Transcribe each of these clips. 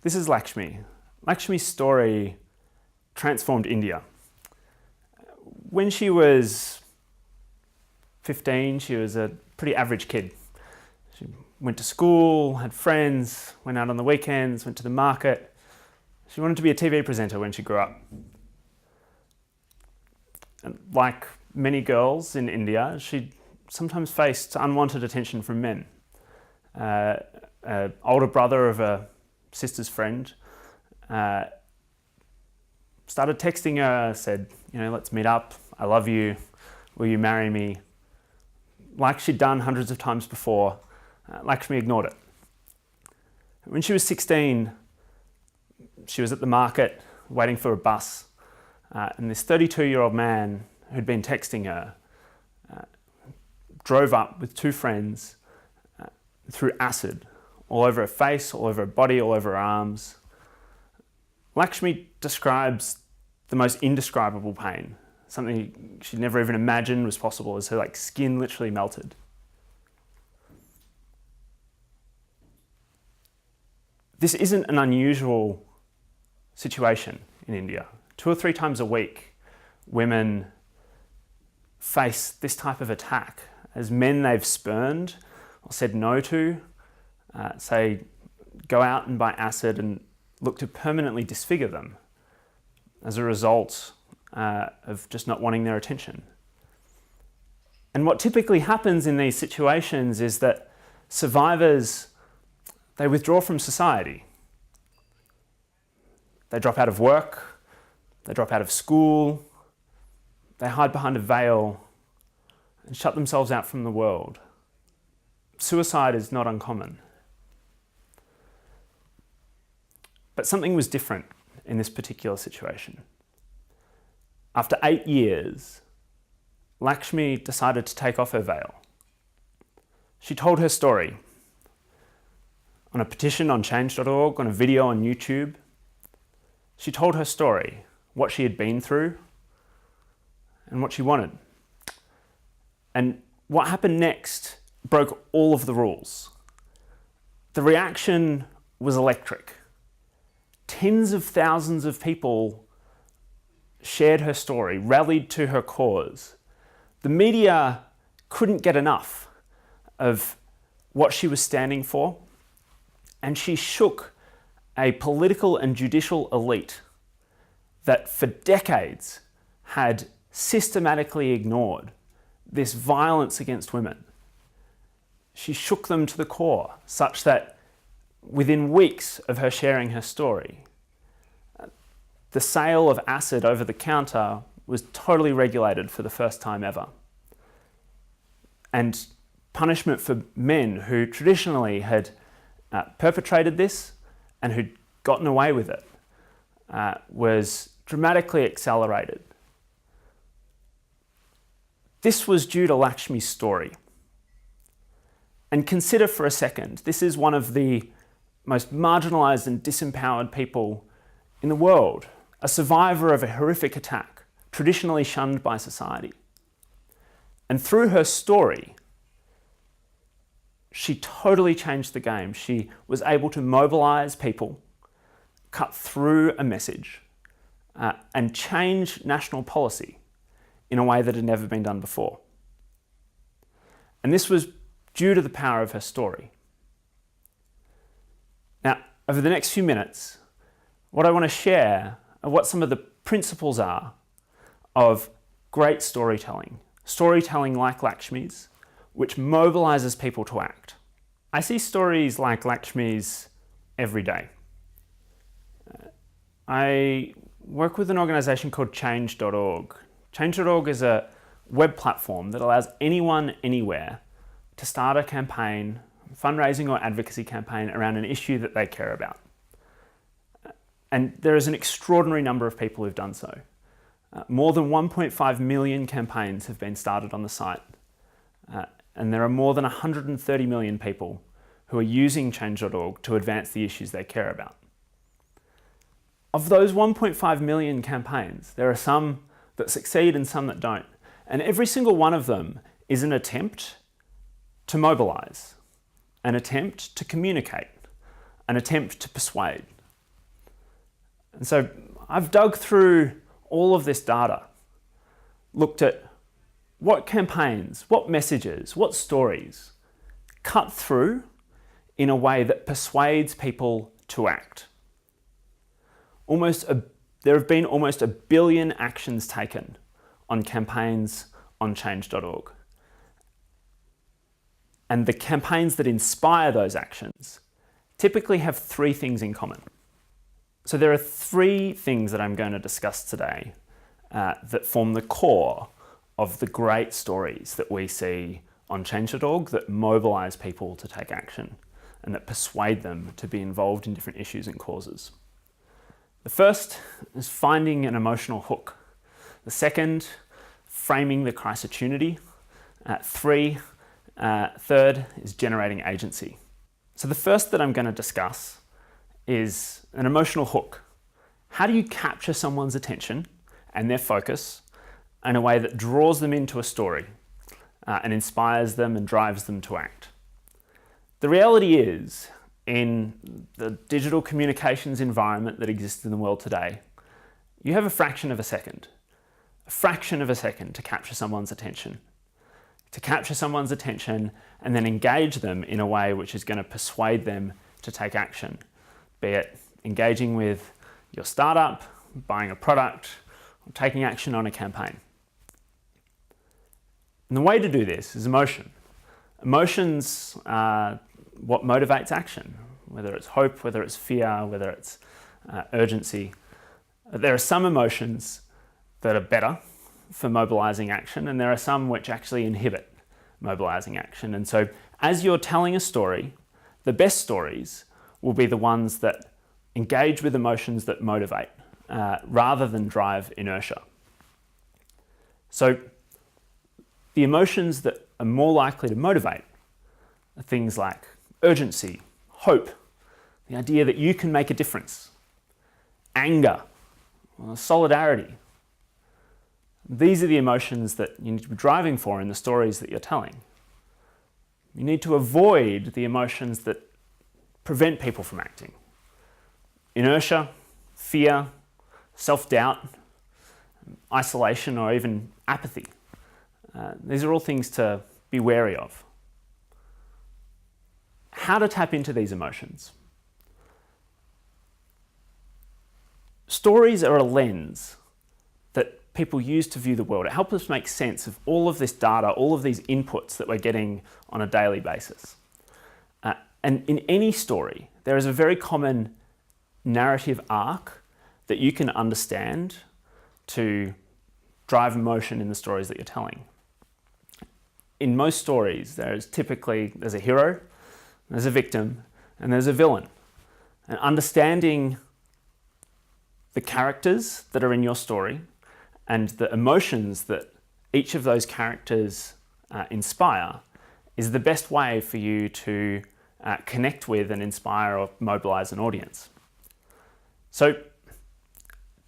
This is Lakshmi. Lakshmi's story transformed India. When she was 15, she was a pretty average kid. She went to school, had friends, went out on the weekends, went to the market. She wanted to be a TV presenter when she grew up. And like many girls in India, she sometimes faced unwanted attention from men. An older brother of a sister's friend started texting her, said, let's meet up, I love you, will you marry me? Like she'd done hundreds of times before, Lakshmi ignored it. When she was 16, she was at the market waiting for a bus, and this 32-year-old man who'd been texting her drove up with two friends, threw acid all over her face, all over her body, all over her arms. Lakshmi describes the most indescribable pain, something she'd never even imagined was possible, as her skin literally melted. This isn't an unusual situation in India. 2 or 3 times a week, women face this type of attack as men they've spurned or said no to, say, go out and buy acid and look to permanently disfigure them as a result of just not wanting their attention. And what typically happens in these situations is that survivors, they withdraw from society. They drop out of work, they drop out of school, they hide behind a veil and shut themselves out from the world. Suicide is not uncommon. But something was different in this particular situation. After 8 years, Lakshmi decided to take off her veil. She told her story on a petition on change.org, on a video on YouTube. She told her story, what she had been through, and what she wanted. And what happened next broke all of the rules. The reaction was electric. Tens of thousands of people shared her story, rallied to her cause. The media couldn't get enough of what she was standing for, and she shook a political and judicial elite that for decades had systematically ignored this violence against women. She shook them to the core, such that within weeks of her sharing her story, the sale of acid over the counter was totally regulated for the first time ever. And punishment for men who traditionally had perpetrated this and who'd gotten away with it was dramatically accelerated. This was due to Lakshmi's story. And consider for a second, this is one of the most marginalized and disempowered people in the world, a survivor of a horrific attack, traditionally shunned by society. And through her story, she totally changed the game. She was able to mobilize people, cut through a message, and change national policy in a way that had never been done before. And this was due to the power of her story. Now, over the next few minutes, what I want to share are what some of the principles are of great storytelling, storytelling like Lakshmi's, which mobilizes people to act. I see stories like Lakshmi's every day. I work with an organization called change.org. Change.org is a web platform that allows anyone, anywhere, to start a campaign, fundraising or advocacy campaign around an issue that they care about. And there is an extraordinary number of people who've done so. More than 1.5 million campaigns have been started on the site. And there are more than 130 million people who are using change.org to advance the issues they care about. Of those 1.5 million campaigns, there are some that succeed and some that don't. And every single one of them is an attempt to mobilize, an attempt to communicate, an attempt to persuade. And so I've dug through all of this data, looked at what campaigns, what messages, what stories cut through in a way that persuades people to act. There have been almost 1 billion actions taken on campaigns on change.org. And the campaigns that inspire those actions typically have 3 things in common. So there are 3 things that I'm going to discuss today that form the core of the great stories that we see on change.org that mobilize people to take action and that persuade them to be involved in different issues and causes. The first is finding an emotional hook. The second, framing the crisis-opportunity. Third is generating agency. So the first that I'm going to discuss is an emotional hook. How do you capture someone's attention and their focus in a way that draws them into a story and inspires them and drives them to act? The reality is, in the digital communications environment that exists in the world today, you have a fraction of a second to capture someone's attention. To capture someone's attention and then engage them in a way which is going to persuade them to take action, be it engaging with your startup, buying a product, or taking action on a campaign. And the way to do this is emotion. Emotions are what motivates action, whether it's hope, whether it's fear, whether it's urgency. There are some emotions that are better for mobilizing action, and there are some which actually inhibit mobilizing action. And so as you're telling a story, the best stories will be the ones that engage with emotions that motivate rather than drive inertia. So the emotions that are more likely to motivate are things like urgency, hope, the idea that you can make a difference, anger, solidarity. These are the emotions that you need to be driving for in the stories that you're telling. You need to avoid the emotions that prevent people from acting. Inertia, fear, self-doubt, isolation, or even apathy. These are all things to be wary of. How to tap into these emotions? Stories are a lens that people use to view the world. It helps us make sense of all of this data, all of these inputs that we're getting on a daily basis. And in any story, there is a very common narrative arc that you can understand to drive emotion in the stories that you're telling. In most stories, there's a hero, there's a victim, and there's a villain. And understanding the characters that are in your story and the emotions that each of those characters inspire is the best way for you to connect with and inspire or mobilize an audience. So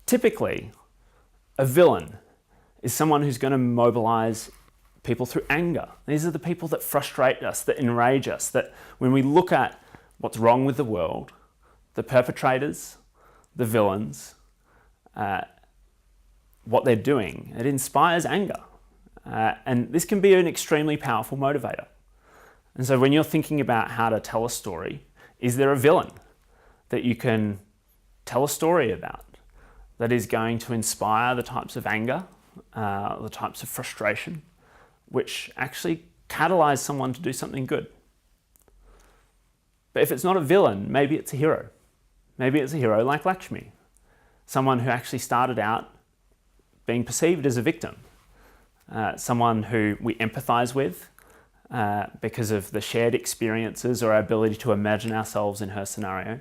typically, a villain is someone who's going to mobilize people through anger. These are the people that frustrate us, that enrage us, that when we look at what's wrong with the world, the perpetrators, the villains, what they're doing, it inspires anger. And this can be an extremely powerful motivator. And so when you're thinking about how to tell a story, is there a villain that you can tell a story about that is going to inspire the types of anger, the types of frustration, which actually catalyze someone to do something good? But if it's not a villain, maybe it's a hero. Maybe it's a hero like Lakshmi, someone who actually started out being perceived as a victim, someone who we empathize with because of the shared experiences or our ability to imagine ourselves in her scenario,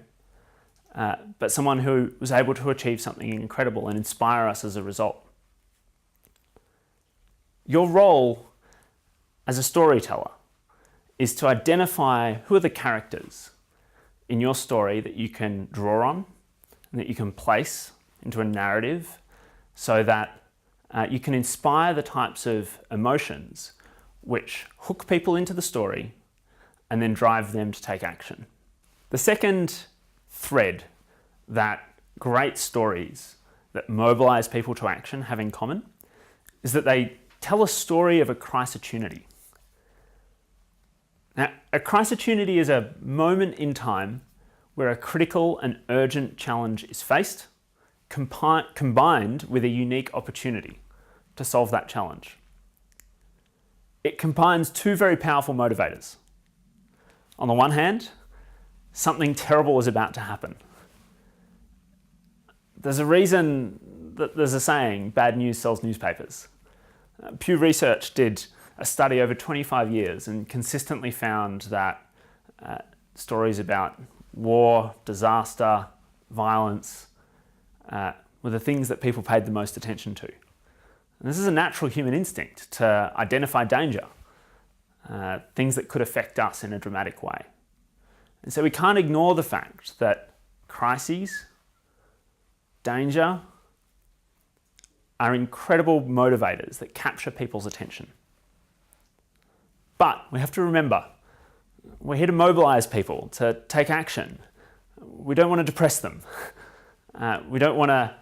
but someone who was able to achieve something incredible and inspire us as a result. Your role as a storyteller is to identify who are the characters in your story that you can draw on and that you can place into a narrative so that you can inspire the types of emotions which hook people into the story and then drive them to take action. The second thread that great stories that mobilize people to action have in common is that they tell a story of a crisis-opportunity. Now, a crisis-opportunity is a moment in time where a critical and urgent challenge is faced, combined with a unique opportunity to solve that challenge. It combines two very powerful motivators. On the one hand, something terrible is about to happen. There's a reason that there's a saying, bad news sells newspapers. Pew Research did a study over 25 years and consistently found that stories about war, disaster, violence were the things that people paid the most attention to. And this is a natural human instinct to identify danger, things that could affect us in a dramatic way. And so we can't ignore the fact that crises, danger, are incredible motivators that capture people's attention. But we have to remember, we're here to mobilize people to take action. We don't want to depress them. We don't want to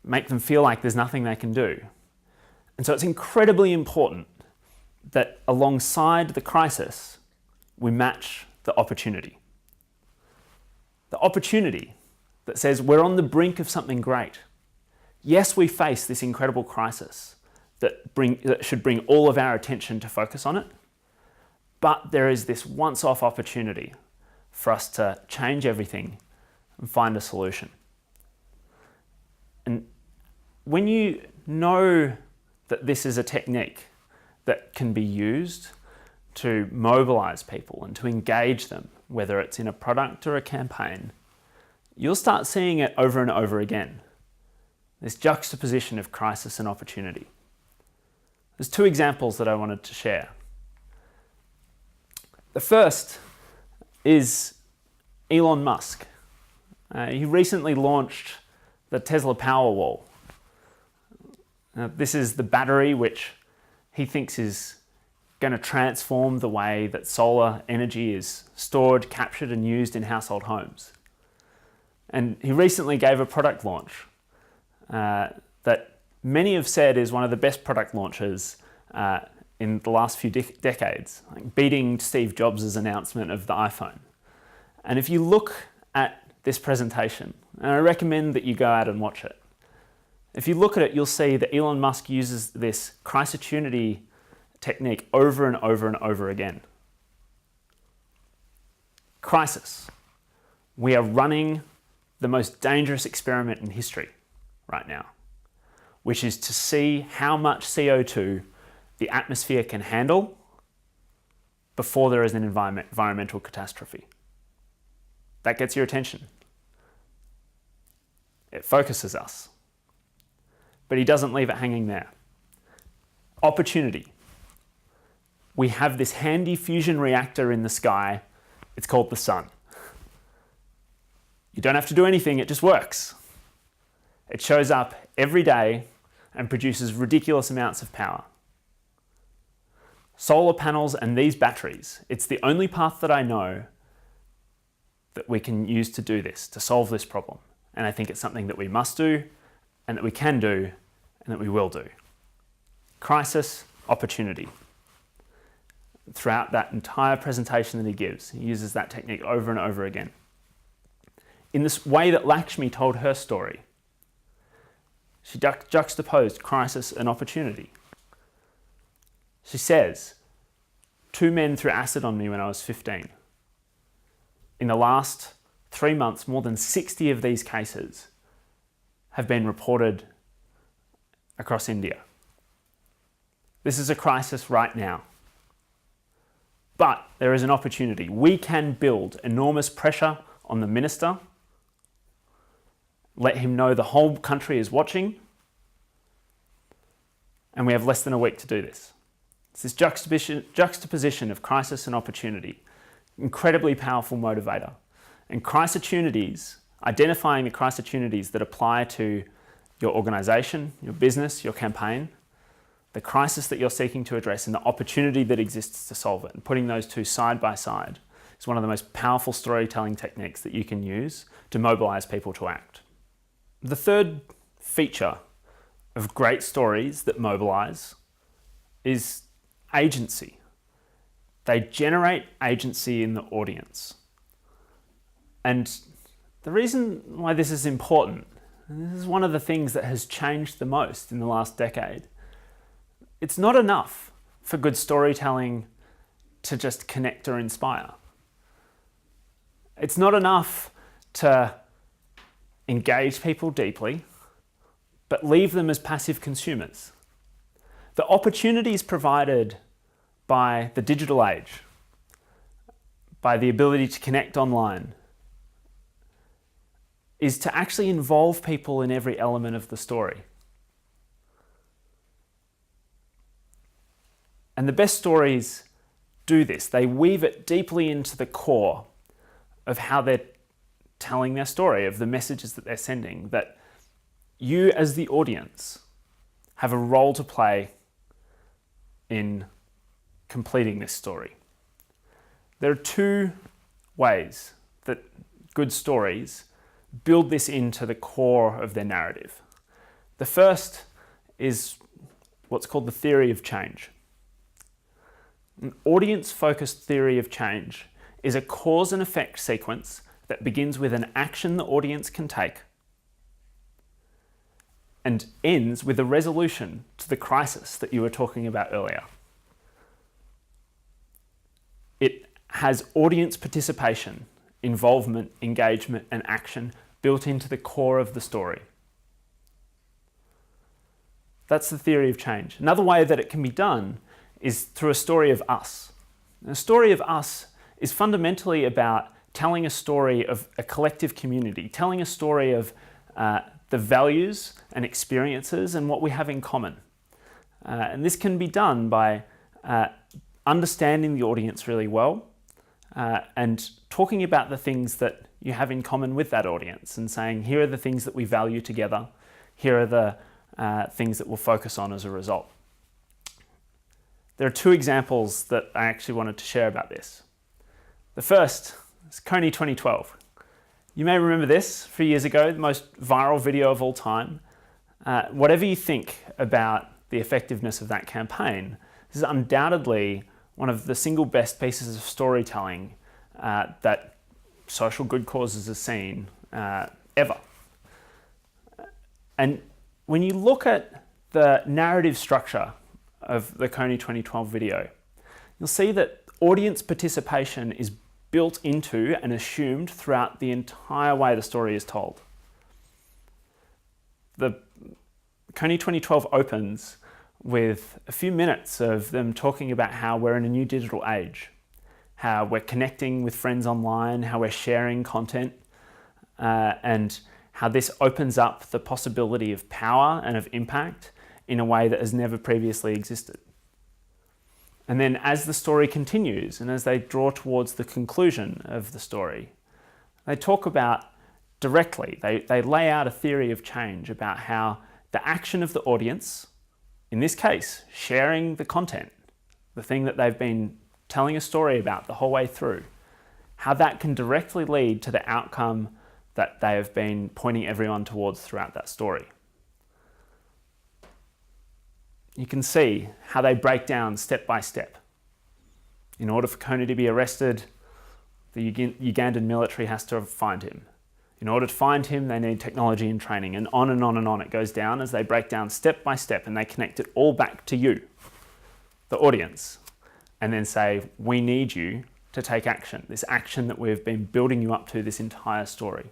make them feel like there's nothing they can do. And so it's incredibly important that alongside the crisis, we match the opportunity. The opportunity that says we're on the brink of something great. Yes, we face this incredible crisis that should bring all of our attention to focus on it, but there is this once-off opportunity for us to change everything and find a solution. And when you know that this is a technique that can be used to mobilize people and to engage them, whether it's in a product or a campaign, you'll start seeing it over and over again. This juxtaposition of crisis and opportunity. There's two examples that I wanted to share. The first is Elon Musk. He recently launched the Tesla Powerwall. This is the battery which he thinks is going to transform the way that solar energy is stored, captured, and used in household homes. And he recently gave a product launch that many have said is one of the best product launches in the last few decades, beating Steve Jobs' announcement of the iPhone. And if you look at this presentation, and I recommend that you go out and watch it, if you look at it, you'll see that Elon Musk uses this crisis-opportunity technique over and over and over again. Crisis. We are running the most dangerous experiment in history right now, which is to see how much CO2 the atmosphere can handle before there is an environmental catastrophe. That gets your attention. It focuses us. But he doesn't leave it hanging there. Opportunity. We have this handy fusion reactor in the sky. It's called the sun. You don't have to do anything, it just works. It shows up every day and produces ridiculous amounts of power. Solar panels and these batteries, it's the only path that I know that we can use to do this, to solve this problem. And I think it's something that we must do, and that we can do, and that we will do. Crisis, opportunity. Throughout that entire presentation that he gives, he uses that technique over and over again. In this way that Lakshmi told her story, she juxtaposed crisis and opportunity. She says, 2 men threw acid on me when I was 15. In the last 3 months, more than 60 of these cases have been reported across India. This is a crisis right now. But there is an opportunity. We can build enormous pressure on the minister, let him know the whole country is watching, and we have less than a week to do this. It's this juxtaposition of crisis and opportunity, incredibly powerful motivator. And crisis opportunities, identifying the crisis opportunities that apply to your organization, your business, your campaign, the crisis that you're seeking to address and the opportunity that exists to solve it, and putting those two side by side is one of the most powerful storytelling techniques that you can use to mobilize people to act. The third feature of great stories that mobilize is agency. They generate agency in the audience. And the reason why this is important, and this is one of the things that has changed the most in the last decade, it's not enough for good storytelling to just connect or inspire. It's not enough to engage people deeply, but leave them as passive consumers. The opportunities provided by the digital age, by the ability to connect online, is to actually involve people in every element of the story. And the best stories do this. They weave it deeply into the core of how they're telling their story, of the messages that they're sending, that you as the audience have a role to play in completing this story. There are two ways that good stories build this into the core of their narrative. The first is what's called the theory of change. An audience-focused theory of change is a cause and effect sequence that begins with an action the audience can take and ends with a resolution to the crisis that you were talking about earlier. It has audience participation, involvement, engagement, and action built into the core of the story. That's the theory of change. Another way that it can be done is through a story of us. A story of us is fundamentally about telling a story of a collective community, telling a story of the values and experiences and what we have in common. And this can be done by understanding the audience really well and talking about the things that you have in common with that audience and saying, here are the things that we value together, here are the things that we'll focus on as a result. There are two examples that I actually wanted to share about this. The first is Kony 2012. You may remember this, a few years ago, the most viral video of all time. Whatever you think about the effectiveness of that campaign, this is undoubtedly one of the single best pieces of storytelling that social good causes has seen ever. And when you look at the narrative structure of the Kony 2012 video, you'll see that audience participation is built into and assumed throughout the entire way the story is told. The Kony 2012 opens with a few minutes of them talking about how we're in a new digital age, how we're connecting with friends online, how we're sharing content, and how this opens up the possibility of power and of impact in a way that has never previously existed. And then as the story continues and as they draw towards the conclusion of the story, they talk about directly, they lay out a theory of change about how the action of the audience, in this case, sharing the content, the thing that they've been telling a story about the whole way through, how that can directly lead to the outcome that they have been pointing everyone towards throughout that story. You can see how they break down step by step. In order for Kony to be arrested, the Ugandan military has to find him. In order to find him, they need technology and training, and on and on and on it goes down as they break down step by step and they connect it all back to you, the audience, and then say, we need you to take action, this action that we've been building you up to this entire story.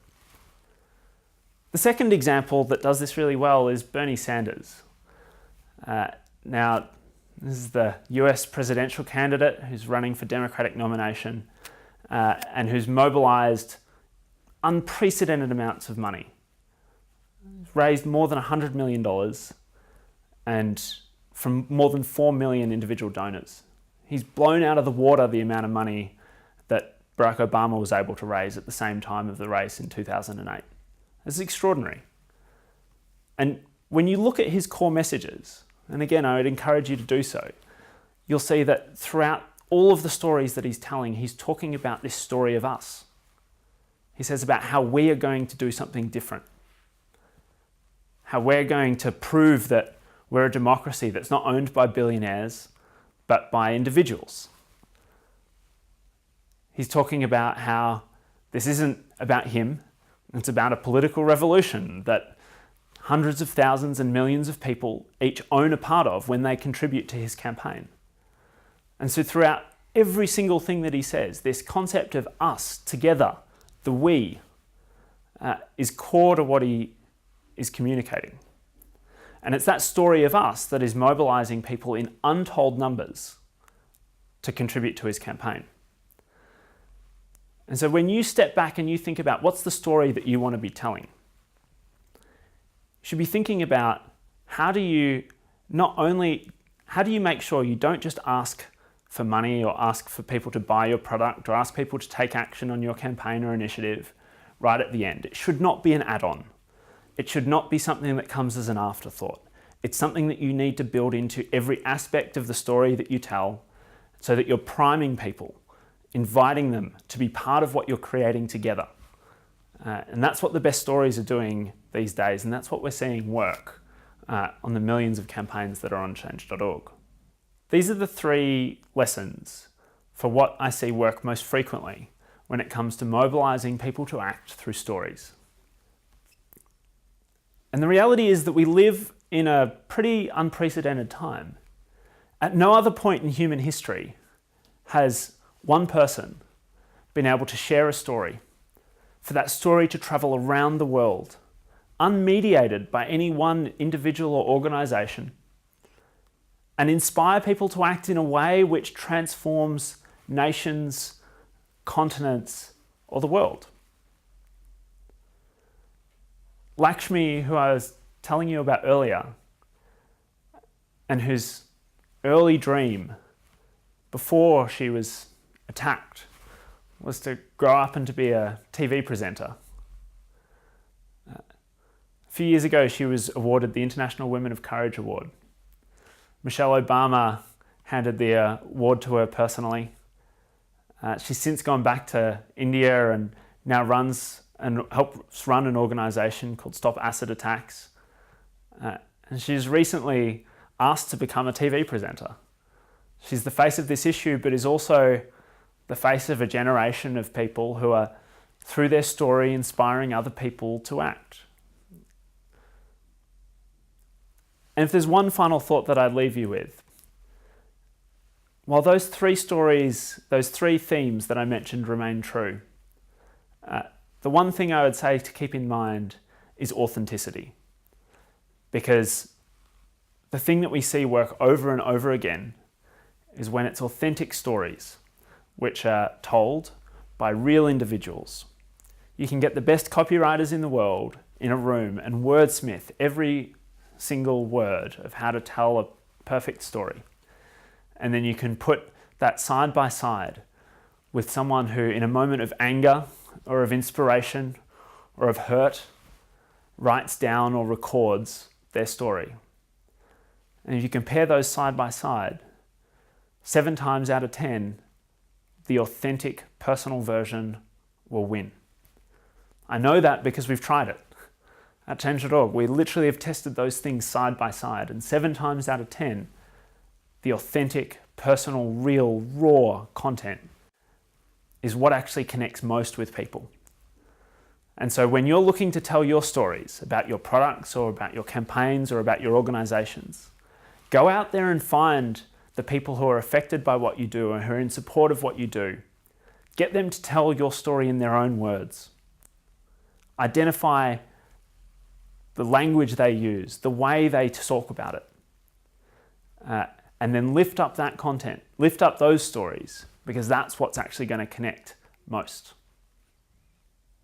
The second example that does this really well is Bernie Sanders. Now, this is the US presidential candidate who's running for Democratic nomination and who's mobilized unprecedented amounts of money. He's raised more than $100 million and from more than 4 million individual donors. He's blown out of the water the amount of money that Barack Obama was able to raise at the same time of the race in 2008. It's extraordinary. And when you look at his core messages, and again, I would encourage you to do so, you'll see that throughout all of the stories that he's telling, he's talking about this story of us. He says about how we are going to do something different. How we're going to prove that we're a democracy that's not owned by billionaires, but by individuals. He's talking about how this isn't about him, it's about a political revolution that hundreds of thousands and millions of people each own a part of when they contribute to his campaign. And so throughout every single thing that he says, this concept of us together, the we, is core to what he is communicating. And it's that story of us that is mobilizing people in untold numbers to contribute to his campaign. And so when you step back and you think about what's the story that you want to be telling, you should be thinking about how do you make sure you don't just ask for money or ask for people to buy your product or ask people to take action on your campaign or initiative right at the end. It should not be an add-on. It should not be something that comes as an afterthought. It's something that you need to build into every aspect of the story that you tell so that you're priming people, inviting them to be part of what you're creating together. And that's what the best stories are doing these days, and that's what we're seeing work on the millions of campaigns that are on change.org. These are the 3 lessons for what I see work most frequently when it comes to mobilizing people to act through stories. And the reality is that we live in a pretty unprecedented time. At no other point in human history has one person been able to share a story, for that story to travel around the world, unmediated by any one individual or organization, and inspire people to act in a way which transforms nations, continents, or the world. Lakshmi, who I was telling you about earlier, and whose early dream before she was attacked was to grow up and to be a TV presenter. A few years ago, she was awarded the International Women of Courage Award. Michelle Obama handed the award to her personally. She's since gone back to India and now runs and helps run an organization called Stop Acid Attacks. And she's recently asked to become a TV presenter. She's the face of this issue, but is also the face of a generation of people who are, through their story, inspiring other people to act. And if there's one final thought that I'd leave you with, while those 3 stories, those 3 themes that I mentioned remain true, the one thing I would say to keep in mind is authenticity. Because the thing that we see work over and over again is when it's authentic stories which are told by real individuals. You can get the best copywriters in the world in a room and wordsmith every single word of how to tell a perfect story. And then you can put that side by side with someone who, in a moment of anger or of inspiration or of hurt, writes down or records their story. And if you compare those side by side, 7 times out of 10, the authentic personal version will win. I know that because we've tried it. At Change.org, we literally have tested those things side by side, and 7 times out of 10, the authentic, personal, real, raw content is what actually connects most with people. And so when you're looking to tell your stories about your products or about your campaigns or about your organizations, go out there and find the people who are affected by what you do and who are in support of what you do. Get them to tell your story in their own words. Identify the language they use, the way they talk about it. And then lift up that content, lift up those stories, because that's what's actually going to connect most.